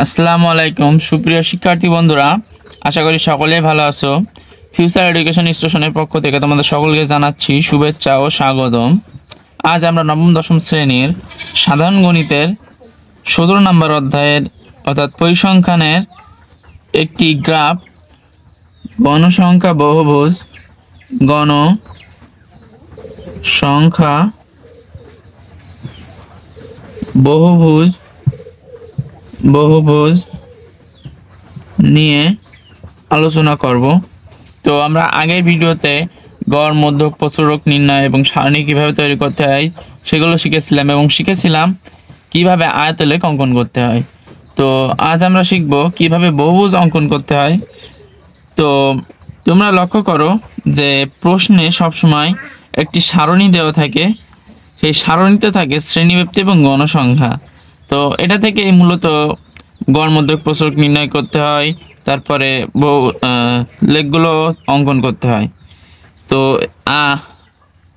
আসসালামু আলাইকুম সুপ্রিয় শিক্ষার্থী বন্ধুরা, আশা করি সকলেই ভালো আছো। ফিউচার এডুকেশন স্টেশনের পক্ষ থেকে তোমাদের সকলকে জানাচ্ছি শুভেচ্ছা ও স্বাগতম। আজ আমরা নবম দশম শ্রেণীর সাধারণ গণিতের 17 নম্বর অধ্যায়ের অর্থাৎ পরিসংখ্যানের একটি গ্রাফ গণসংখ্যা বহুভুজ গণসংখ্যা বহুভুজ নিয়ে আলোচনা করব। তো আমরা আগের ভিডিওতে গড়, মধ্যক, প্রচুরক নির্ণয় এবং সারণী কীভাবে তৈরি করতে হয় সেগুলো শিখেছিলাম কিভাবে আয়তলেখ অঙ্কন করতে হয়। তো আজ আমরা শিখব কিভাবে বহুভুজ অঙ্কন করতে হয়। তো তোমরা লক্ষ্য করো যে প্রশ্নে সবসময় একটি সারণী দেওয়া থাকে, সেই সারণীতে থাকে শ্রেণীব্যাপ্তি এবং গণসংখ্যা। তো এটা থেকে মূলত গড়, মধ্যক, প্রচুরক নির্ণয় করতে হয়, তারপরে লেখগুলো অঙ্কন করতে হয়। তো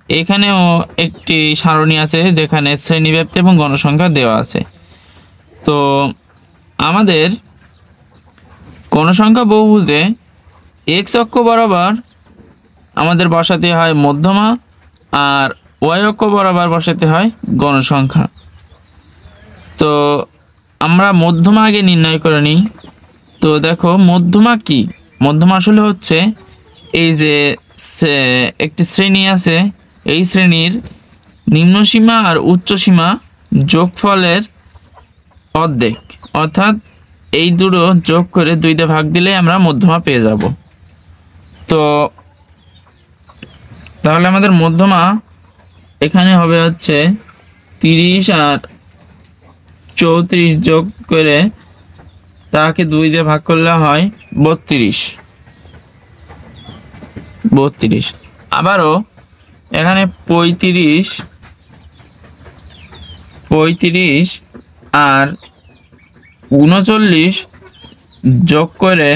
এখানেও একটি সারণী আছে যেখানে শ্রেণীব্যাপ্তি এবং গণসংখ্যা দেওয়া আছে। তো আমাদের গণসংখ্যা বহুভুজে এক্স অক্ষ বরাবর আমাদের বসাতে হয় মধ্যমা, আর ওয়াই অক্ষ বরাবর বসাতে হয় গণসংখ্যা। তো আমরা মধ্যমা আগে নির্ণয় করে নিই। তো দেখো মধ্যমা কি, মধ্যমা আসলে হচ্ছে এই যে একটি শ্রেণী আছে, এই শ্রেণীর নিম্ন সীমা আর উচ্চ সীমা যোগফলের অর্ধেক, অর্থাৎ এই দুটো যোগ করে 2 ভাগ দিলে আমরা মধ্যমা পেয়ে যাব। তো তাহলে আমাদের মধ্যমা এখানে হবে হচ্ছে 30 আর 34 যোগ করে তাকে 2 দিয়ে ভাগ করলে হয় 32। আবারও এখানে 35 আর 39 যোগ করে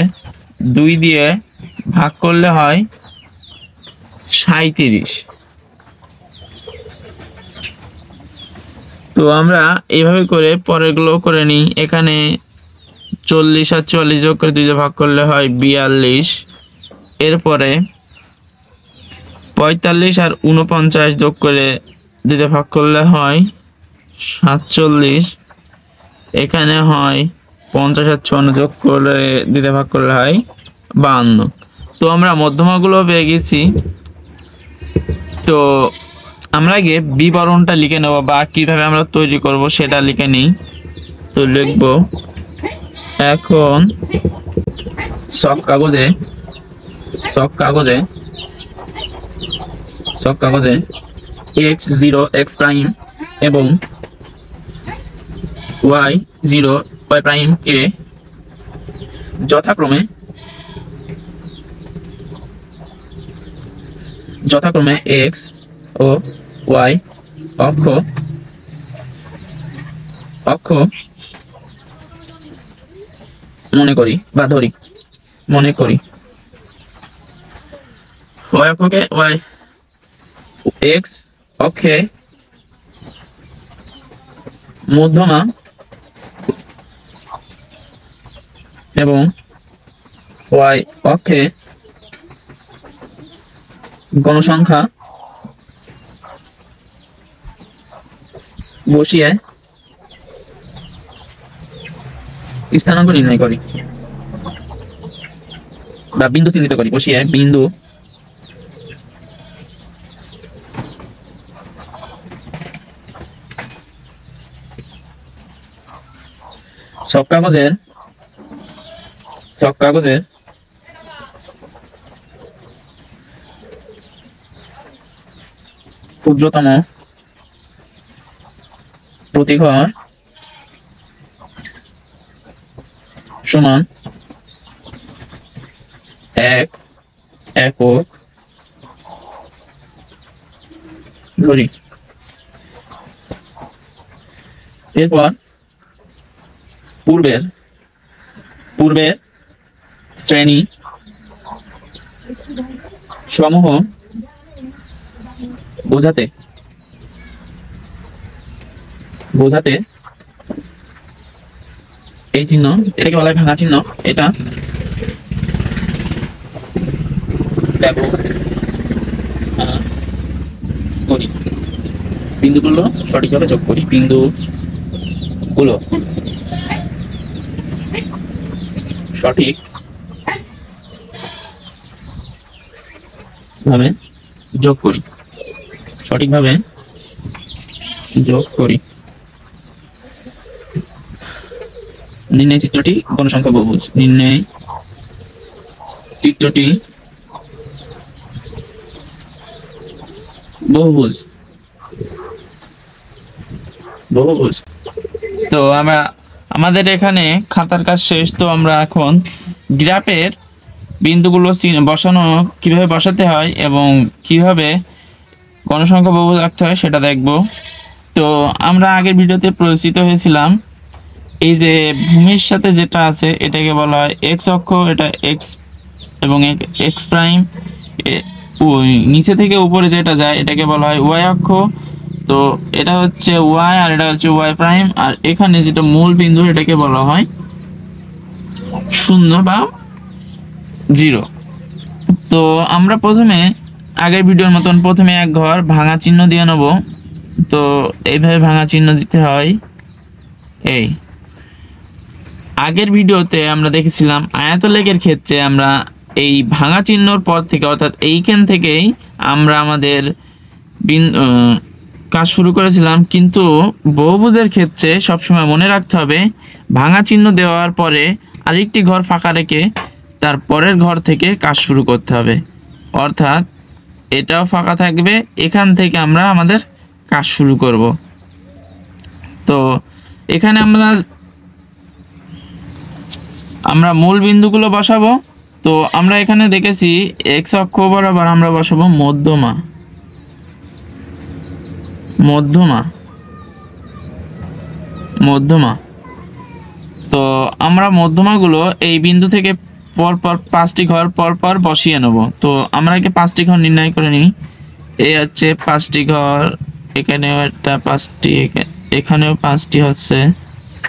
2 দিয়ে ভাগ করলে হয় 37। তো আমরা এইভাবে করে পরেরগুলো করে নিই। এখানে 40 আর 44 যোগ করে 2 দিয়ে ভাগ করলে হয় 42। এরপরে 45 আর 49 যোগ করে 2 দিয়ে ভাগ করলে হয় 47। এখানে হয় 50 আর 54 যোগ করে 2 দিয়ে ভাগ করলে হয় 52। তো আমরা মধ্যমাগুলো পেয়ে গেছি। তো আমরা আগে বিবরণটা লিখে নেব বা কিভাবে আমরা তৈরি করব সেটা লিখে নিই। তো লিখব, এখন সব কাগজে x0 x প্রাইম এবং y0 y প্রাইম কে যথাক্রমে x ও y অক্ষ মনে করি y অক্ষকে x অক্ষে মধ্যমা এবং y অক্ষে গণসংখ্যা বসিয়ে স্থানাঙ্ক নির্ণয় করি বা বিন্দু চিহ্নিত করি। বসিয়ে বিন্দু সব কাগজের ক্ষুদ্রতম প্রতিঘর সমান 1 একক ধরি। এরপর পূর্বের শ্রেণী সমূহ বোঝাতে এই চিহ্ন এটাকে বলা হয় ভাঙা চিহ্ন। এটা ব্যবহার করি, বিন্দুগুলো সঠিকভাবে যোগ করি, বিন্দুগুলো সঠিক ভাবে যোগ করি, সঠিকভাবে যোগ করি। নির্ণয় চিত্রটি গণসংখ্যা বহুভুজ। নির্ণয় চিত্রটি বহুভুজ। বহুভুজ। তো আমাদের এখানে খাতার কাজ শেষ। তো আমরা এখন গ্রাফের বিন্দুগুলো বসানো কিভাবে বসাতে হয় এবং কিভাবে গণসংখ্যা বহুভুজ আঁকতে হয় সেটা দেখব। তো আমরা আগের ভিডিওতে পরিচিত হয়েছিলাম এই যে ভূমির সাথে যেটা আছে এটাকে বলা হয় এক্স অক্ষ, এটা এক্স এবং এক্স প্রাইম। ওই নিচে থেকে উপরে যেটা যায় এটাকে বলা হয় ওয়াই অক্ষ। তো এটা হচ্ছে ওয়াই আর এটা হচ্ছে ওয়াই প্রাইম। আর এখানে যেটা মূল বিন্দু এটাকে বলা হয় 0 বা 0। তো আমরা প্রথমে আগের ভিডিওর মতন প্রথমে এক ঘর ভাঙা চিহ্ন দিয়ে নেব। তো এইভাবে ভাঙা চিহ্ন দিতে হয়। এই আগের ভিডিওতে আমরা দেখেছিলাম আয়তলেখের ক্ষেত্রে আমরা এই ভাঙা চিহ্নর পর থেকে অর্থাৎ এইখান থেকেই আমরা আমাদের কাজ শুরু করেছিলাম। কিন্তু বহুভুজের ক্ষেত্রে সবসময় মনে রাখতে হবে ভাঙা চিহ্ন দেওয়ার পরে আরেকটি ঘর ফাঁকা রেখে তার পরের ঘর থেকে কাজ শুরু করতে হবে। অর্থাৎ এটাও ফাঁকা থাকবে, এখান থেকে আমরা আমাদের কাজ শুরু করব। তো এখানে আমরা মূল বিন্দুগুলো বসাবো। তো আমরা এখানে দেখেছি এক্স অক্ষ বরাবর আমরা বসাবো মধ্যমা। মধ্যমা মধ্যমা তো আমরা মধ্যমাগুলো এই বিন্দু থেকে পরপর 5টি ঘর পরপর বসিয়ে নেব। তো আমরা আগে 5টি ঘর নির্ণয় করে নিই। এই হচ্ছে 5টি ঘর, এখানেও একটা 5টি, এখানেও 5টি হচ্ছে,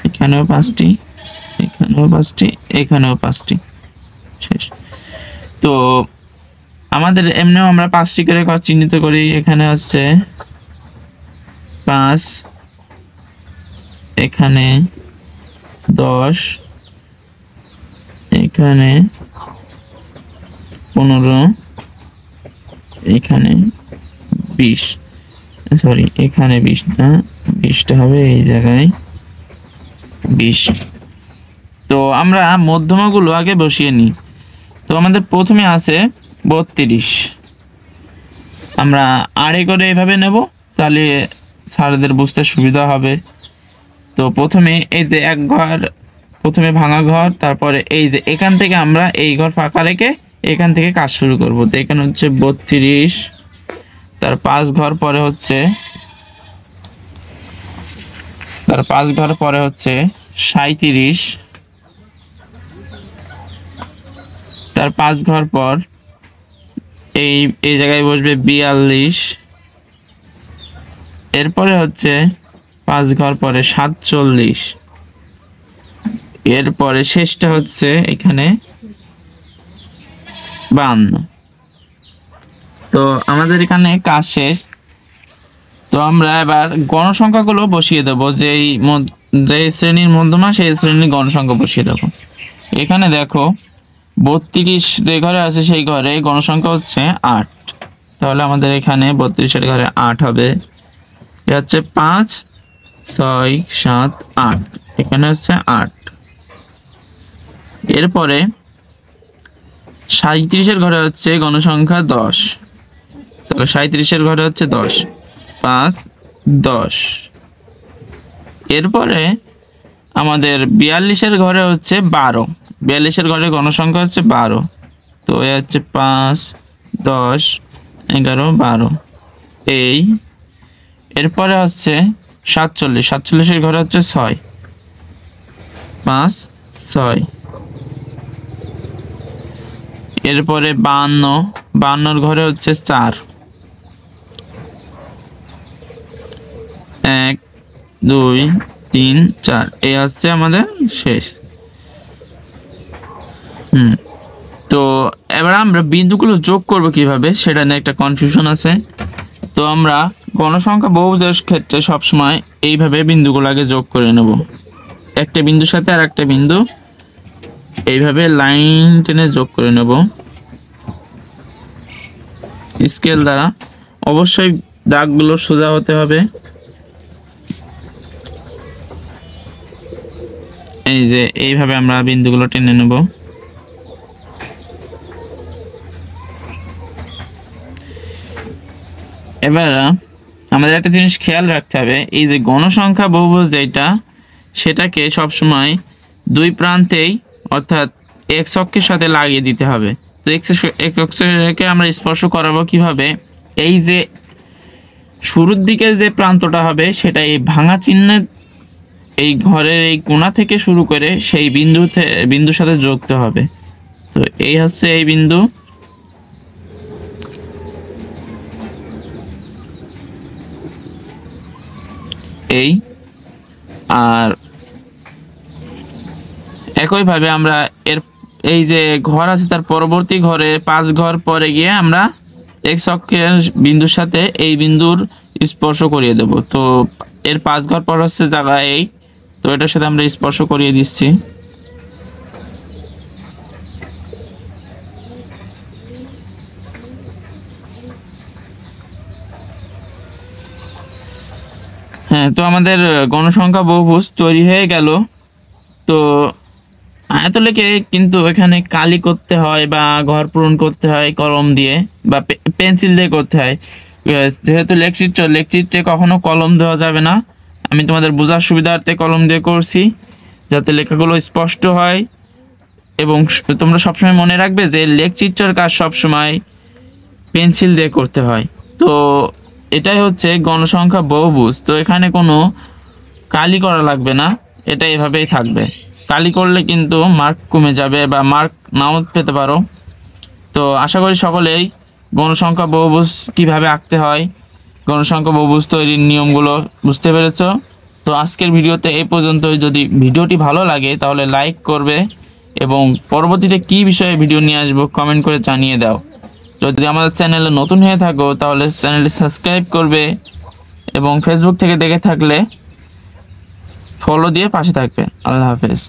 এখানেও 5টি, এখানেও 5টি, এখানেও 5টি। শেষ। তো আমাদের এমনিও আমরা 5টি করে ঘর চিহ্নিত করি। এখানে হচ্ছে 5, এখানে 10, এখানে 15, এখানে 20, সরি এখানে 20 না, 20টা হবে এই জায়গায় 20। তো আমরা মধ্যমাগুলো আগে বসিয়ে নিই। তো আমাদের প্রথমে আছে 32। আমরা আড়ে করে এভাবে নেব, তাহলে স্যারদের বুঝতে সুবিধা হবে। তো প্রথমে এই যে এক ঘর, প্রথমে ভাঙা ঘর, তারপরে এই যে এখান থেকে আমরা এই ঘর ফাঁকা রেখে এখান থেকে কাজ শুরু করব। তো এখানে হচ্ছে 32, তার 5 ঘর পরে হচ্ছে 37, তার 5 ঘর পর এই জায়গায় বসবে 42, এরপরে হচ্ছে 5 ঘর পরে 47, এরপরে শেষটা হচ্ছে এখানে 52। তো আমাদের এখানে কাজ শেষ। তো আমরা এবার গণসংখ্যাগুলো বসিয়ে দেব। যে শ্রেণীর মধ্যমা সেই শ্রেণীর গণসংখ্যা বসিয়ে দেব। এখানে দেখো 32 যে ঘরে আছে সেই ঘরে গণসংখ্যা হচ্ছে 8। তাহলে আমাদের এখানে 32-এর ঘরে 8 হবে। এটা হচ্ছে 5, 6, 7, 8, এখানে হচ্ছে 8। এরপরে 37-এর ঘরে হচ্ছে গণসংখ্যা 10। তাহলে 37-এর ঘরে হচ্ছে 10, 5, 10। এরপরে আমাদের 42-এর ঘরে হচ্ছে 12। 42-এর ঘরে গণসংখ্যা হচ্ছে 12। তো এ হচ্ছে 5, 10, 11, 12 এই। এরপরে হচ্ছে 47। 47-এর ঘরে হচ্ছে 6, 5, 6। এরপরে 52। 52-এর ঘরে হচ্ছে 4, 1, 2, 3, 4 এই হচ্ছে আমাদের শেষ। হুম তো এবার আমরা বিন্দুগুলো যোগ করব কিভাবে সেটা নিয়ে একটা কনফিউশন আছে। তো আমরা গণসংখ্যা বহুভুজের ক্ষেত্রে সবসময় এইভাবে বিন্দুগুলো আগে যোগ করে নেব, একটা বিন্দুর সাথে আর একটা বিন্দু এইভাবে লাইন টেনে যোগ করে নেব স্কেল দ্বারা। অবশ্যই দাগগুলো সোজা হতে হবে। এই যে এইভাবে আমরা বিন্দুগুলো টেনে নেব। এবার আমাদের একটা জিনিস খেয়াল রাখতে হবে, এই যে গণসংখ্যা বহুভুজ যেটা সেটাকে সবসময় দুই প্রান্তেই অর্থাৎ এক্স অক্ষের সাথে লাগিয়ে দিতে হবে। তো এক্স অক্ষকে আমরা স্পর্শ করাবো কিভাবে, এই যে শুরুর দিকে যে প্রান্তটা হবে সেটা এই ভাঙা চিহ্নের এই ঘরের এই কোণা থেকে শুরু করে সেই বিন্দুর সাথে যুক্ত হবে। তো এই হচ্ছে এই বিন্দু, এই আর একইভাবে আমরা এর এই যে ঘর আছে তার পরবর্তী ঘরে 5 ঘর পরে গিয়ে আমরা এক্স অক্ষের বিন্দুর সাথে এই বিন্দুর স্পর্শ করিয়ে দেব। তো এর 5 ঘর পর হচ্ছে জায়গা এই, তো এটার সাথে আমরা স্পর্শ করিয়ে দিচ্ছি। হ্যাঁ, তো আমাদের গণসংখ্যা বহুভুজ তৈরি হয়ে গেল। তো আয়তলেখে কিন্তু এখানে কালি করতে হয় বা ঘর পূরণ করতে হয় কলম দিয়ে বা পেন্সিল দিয়ে করতে হয়। যেহেতু লেখচিত্রে কখনো কলম দেওয়া যাবে না, আমি তোমাদের বোঝার সুবিধার্থে কলম দিয়ে করছি যাতে লেখাগুলো স্পষ্ট হয়। এবং তোমরা সবসময় মনে রাখবে যে লেখচিত্রের কাজ সবসময় পেন্সিল দিয়ে করতে হয়। তো এটাই হচ্ছে গণসংখ্যা বহুভুজ। তো এখানে কোনো কালি করা লাগবে না, এটা এভাবেই থাকবে। কালি করলে কিন্তু মার্ক কমে যাবে বা মার্ক নাও পেতে পারো। তো আশা করি সকলেই গণসংখ্যা বহুভুজ কীভাবে আঁকতে হয়, গণসংখ্যা বহুভুজ তৈরির নিয়মগুলো বুঝতে পেরেছো। তো আজকের ভিডিওতে এই পর্যন্তই। যদি ভিডিওটি ভালো লাগে তাহলে লাইক করবে এবং পরবর্তীতে কী বিষয়ে ভিডিও নিয়ে আসবো কমেন্ট করে জানিয়ে দাও। যদি আমাদের চ্যানেলে নতুন হয়ে থাকো তাহলে চ্যানেলটি সাবস্ক্রাইব করবে এবং ফেসবুক থেকে দেখে থাকলে ফলো দিয়ে পাশে থাকবে। আল্লাহ হাফেজ।